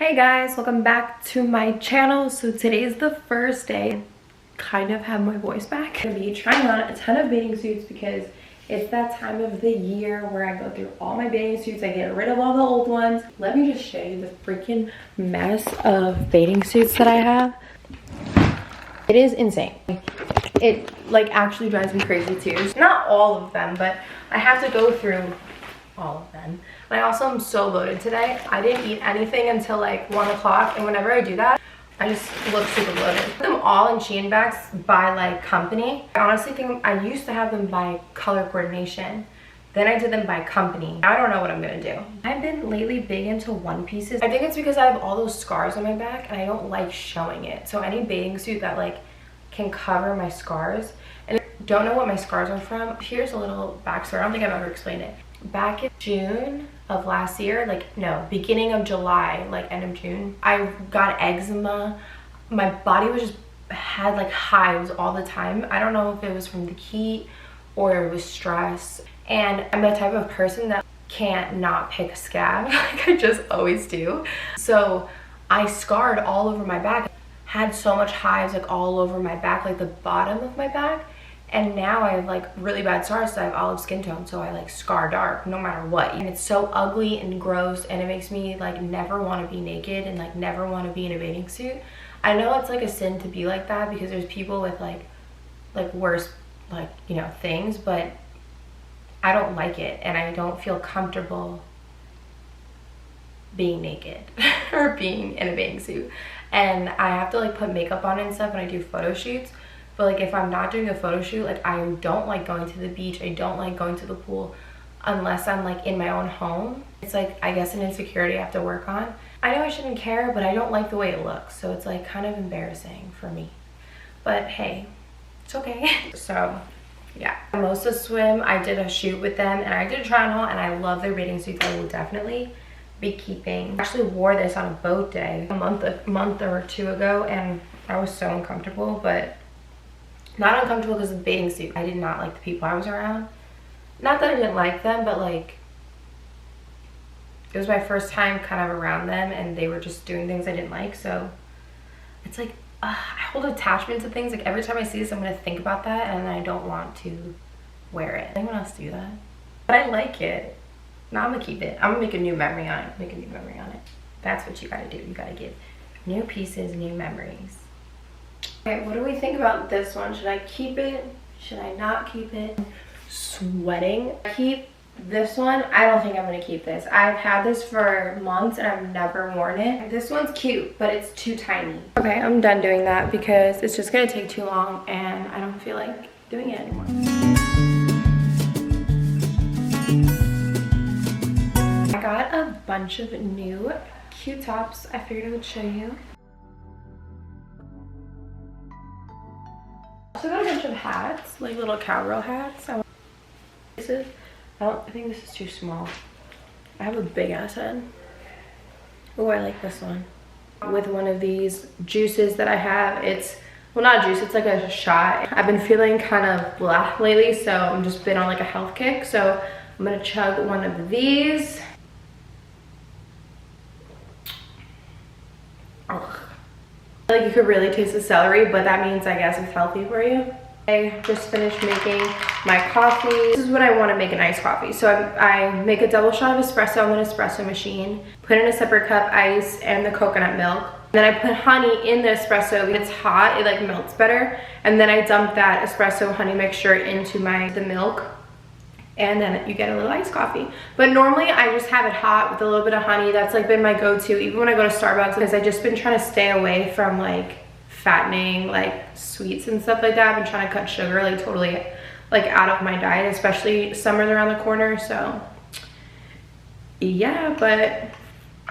Hey guys, welcome back to my channel. So today is the first day I kind of have my voice back. I'm gonna be trying on a ton of bathing suits because it's that time of the year where I go through all my bathing suits. I get rid of all the old ones. Let me just show you the freaking mess of bathing suits that I have. It is insane. It like actually drives me crazy too. Not all of them, but I have to go through all of them. And I also am so loaded today. I didn't eat anything until like 1 o'clock, and whenever I do that, I just look super bloated. I put them all in Shein bags by like company. I honestly think I used to have them by color coordination. Then I did them by company. I don't know what I'm gonna do. I've been lately big into one pieces. I think it's because I have all those scars on my back and I don't like showing it. So any bathing suit that like can cover my scars, and if you don't know what my scars are from, here's a little backstory. I don't think I've ever explained it. Back in June of last year, beginning of July, like end of June, I got eczema. My body was just had like hives all the time. I don't know if it was from the heat or it was stress. And I'm the type of person that can't not pick a scab. Like I just always do. So I scarred all over my back. Had so much hives like all over my back, like the bottom of my back. And now I have like really bad scars. So I have olive skin tone, so I like scar dark no matter what. And it's so ugly and gross, and it makes me like never want to be naked and like never want to be in a bathing suit. I know it's like a sin to be like that because there's people with like worse things, but I don't like it and I don't feel comfortable being naked or being in a bathing suit. And I have to like put makeup on and stuff when I do photo shoots. But like if I'm not doing a photo shoot, like I don't like going to the beach, I don't like going to the pool unless I'm like in my own home. It's like, I guess, an insecurity I have to work on. I know I shouldn't care, but I don't like the way it looks, so it's like kind of embarrassing for me. But hey, it's okay. So yeah, Mimosa Swim, I did a shoot with them and I did a try on haul, and I love their bathing suits. I will definitely be keeping. I actually wore this on a boat day a month or two ago, and I was so uncomfortable, but not uncomfortable because of the bathing suit. I did not like the people I was around. Not that I didn't like them, but like it was my first time kind of around them and they were just doing things I didn't like. So it's like I hold attachment to things. Like every time I see this, I'm gonna think about that and I don't want to wear it. Anyone else do that? But I like it. Now I'm gonna keep it. I'm gonna make a new memory on it. Make a new memory on it. That's what you gotta do. You gotta give new pieces, new memories. Okay, what do we think about this one? Should I keep it? Should I not keep it? Sweating. Keep this one. I don't think I'm gonna keep this. I've had this for months and I've never worn it. This one's cute, but it's too tiny. Okay, I'm done doing that because it's just gonna take too long and I don't feel like doing it anymore. I got a bunch of new cute tops. I figured I would show you. I got a bunch of hats, like little cowgirl hats. I think this is too small. I have a big ass head. Oh, I like this one. With one of these juices that I have, it's, well, not juice, it's like a shot. I've been feeling kind of blah lately, so I've just been on like a health kick. So I'm gonna chug one of these. Ugh. Like you could really taste the celery, but that means I guess it's healthy for you. I just finished making my coffee. This is what I want to make an iced coffee. So I make a double shot of espresso in an espresso machine, put in a separate cup ice and the coconut milk. Then I put honey in the espresso. When it's hot, it like melts better. And then I dump that espresso honey mixture into the milk. And then you get a little iced coffee. But normally I just have it hot with a little bit of honey. That's like been my go-to even when I go to Starbucks, because I've just been trying to stay away from like fattening like sweets and stuff like that. I've been trying to cut sugar like totally like out of my diet, especially summer's around the corner. So yeah, but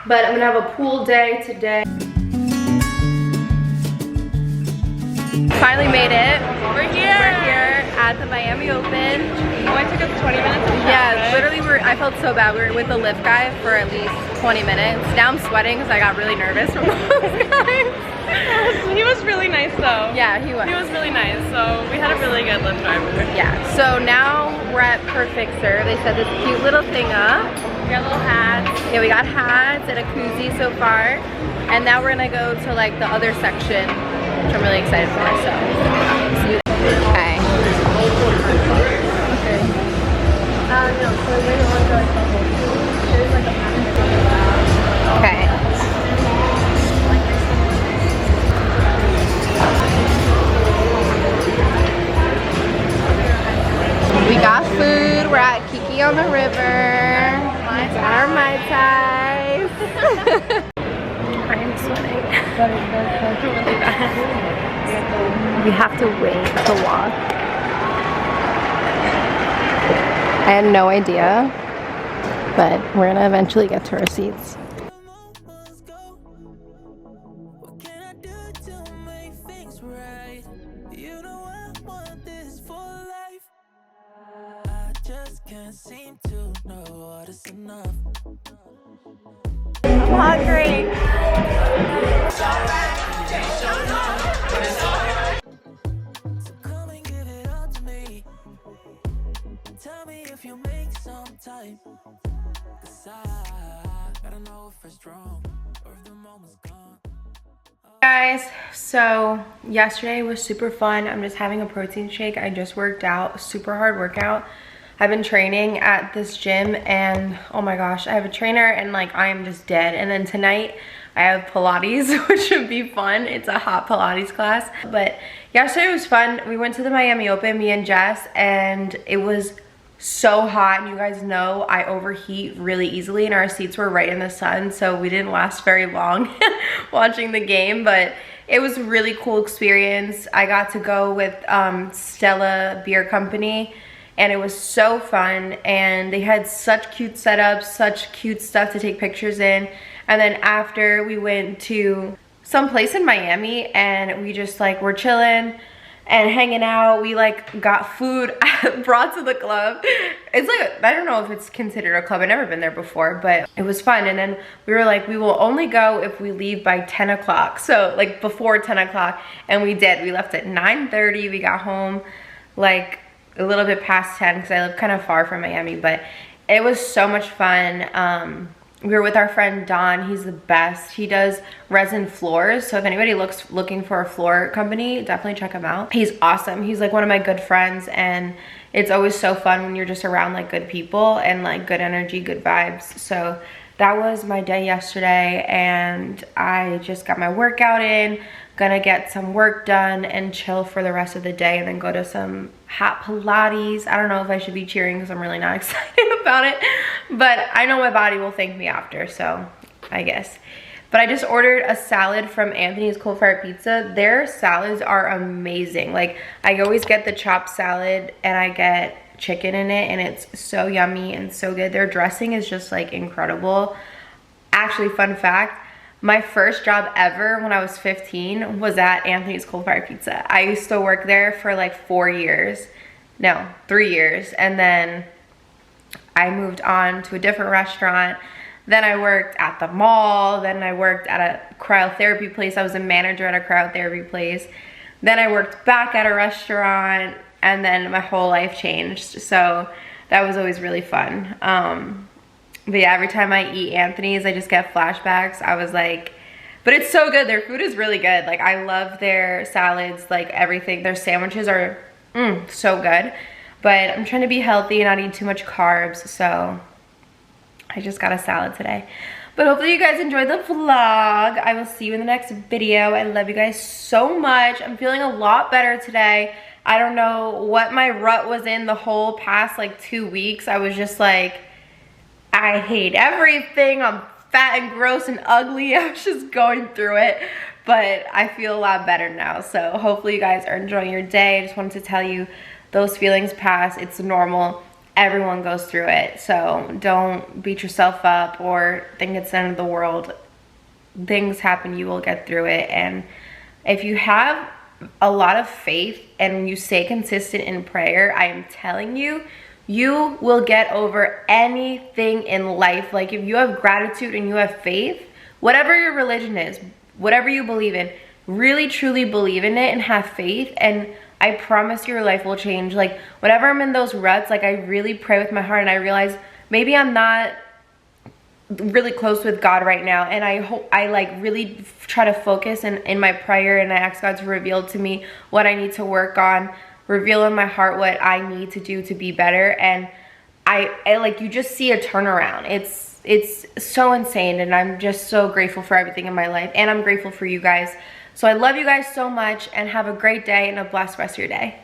I'm gonna have a pool day today. Finally made it. We're here at the Miami Open. Oh, it took us 20 minutes to Yeah, literally I felt so bad. We were with the Lyft guy for at least 20 minutes. Now I'm sweating because I got really nervous from those guys. He was really nice though. Yeah, he was. He was really nice, so we had a really good Lyft driver. Yeah, so now we're at Perfect Serve. They set this cute little thing up. We got little hats. Yeah, we got hats and a koozie so far. And now we're gonna go to like the other section, which I'm really excited for, so. Okay. Okay. We got food. We're at Kiki on the river. It's our Mai Tais. I am sweating. Really bad. We have to wait to walk. I had no idea, but we're gonna eventually get to our seats. I'm hungry. Tell me if you make some time, 'cause I gotta know if it's strong or if the moment's gone. Guys, so yesterday was super fun. I'm just having a protein shake. I just worked out, super hard workout. I've been training at this gym and oh my gosh, I have a trainer and like I am just dead. And then tonight I have Pilates, which should be fun. It's a hot Pilates class. But yesterday was fun. We went to the Miami Open, me and Jess, and it was so hot. And you guys know I overheat really easily and our seats were right in the sun, so we didn't last very long watching the game, but it was a really cool experience. I got to go with Stella Beer Company and it was so fun, and they had such cute setups, such cute stuff to take pictures in. And then after, we went to some place in Miami and we just like were chilling and hanging out. We like got food brought to the club. It's like, I don't know if it's considered a club. I've never been there before, but it was fun. And then we were like, we will only go if we leave by 10 o'clock. So like before 10 o'clock, and we did. We left at 9:30. We got home like a little bit past 10 because I live kind of far from Miami, but it was so much fun. We were with our friend Don. He's the best. He does resin floors, so if anybody looking for a floor company, definitely check him out. He's awesome. He's like one of my good friends, and it's always so fun when you're just around like good people and like good energy, good vibes. So that was my day yesterday, and I just got my workout in. Gonna get some work done and chill for the rest of the day, and then go to some hot Pilates. I don't know if I should be cheering because I'm really not excited about it, but I know my body will thank me after, so I guess. But I just ordered a salad from Anthony's Cold Fire Pizza. Their salads are amazing. Like, I always get the chopped salad and I get chicken in it, and it's so yummy and so good. Their dressing is just like incredible. Actually, fun fact, my first job ever when I was 15 was at Anthony's Cold Fire Pizza. I used to work there for like 3 years, and then I moved on to a different restaurant. Then I worked at the mall, then I worked at a cryotherapy place. I was a manager at a cryotherapy place. Then I worked back at a restaurant, and then my whole life changed. So that was always really fun. But yeah, every time I eat Anthony's, I just get flashbacks. I was like, but it's so good. Their food is really good. Like, I love their salads, like everything. Their sandwiches are so good. But I'm trying to be healthy and not eat too much carbs, so I just got a salad today. But hopefully you guys enjoyed the vlog. I will see you in the next video. I love you guys so much. I'm feeling a lot better today. I don't know what my rut was in the whole past like 2 weeks. I was just like, I hate everything. I'm fat and gross and ugly. I was just going through it, but I feel a lot better now. So hopefully you guys are enjoying your day. I just wanted to tell you those feelings pass. It's normal. Everyone goes through it. So don't beat yourself up or think it's the end of the world. Things happen. You will get through it. And if you have a lot of faith and you stay consistent in prayer, I am telling you, you will get over anything in life. Like, if you have gratitude and you have faith, whatever your religion is, whatever you believe in, really truly believe in it and have faith, and I promise your life will change. Like whenever I'm in those ruts, like I really pray with my heart and I realize maybe I'm not really close with God right now, and I hope I like really try to focus in my prayer, and I ask God to reveal to me what I need to work on, reveal in my heart what I need to do to be better. And I like, you just see a turnaround. It's so insane, and I'm just so grateful for everything in my life, and I'm grateful for you guys. So I love you guys so much, and have a great day and a blessed rest of your day.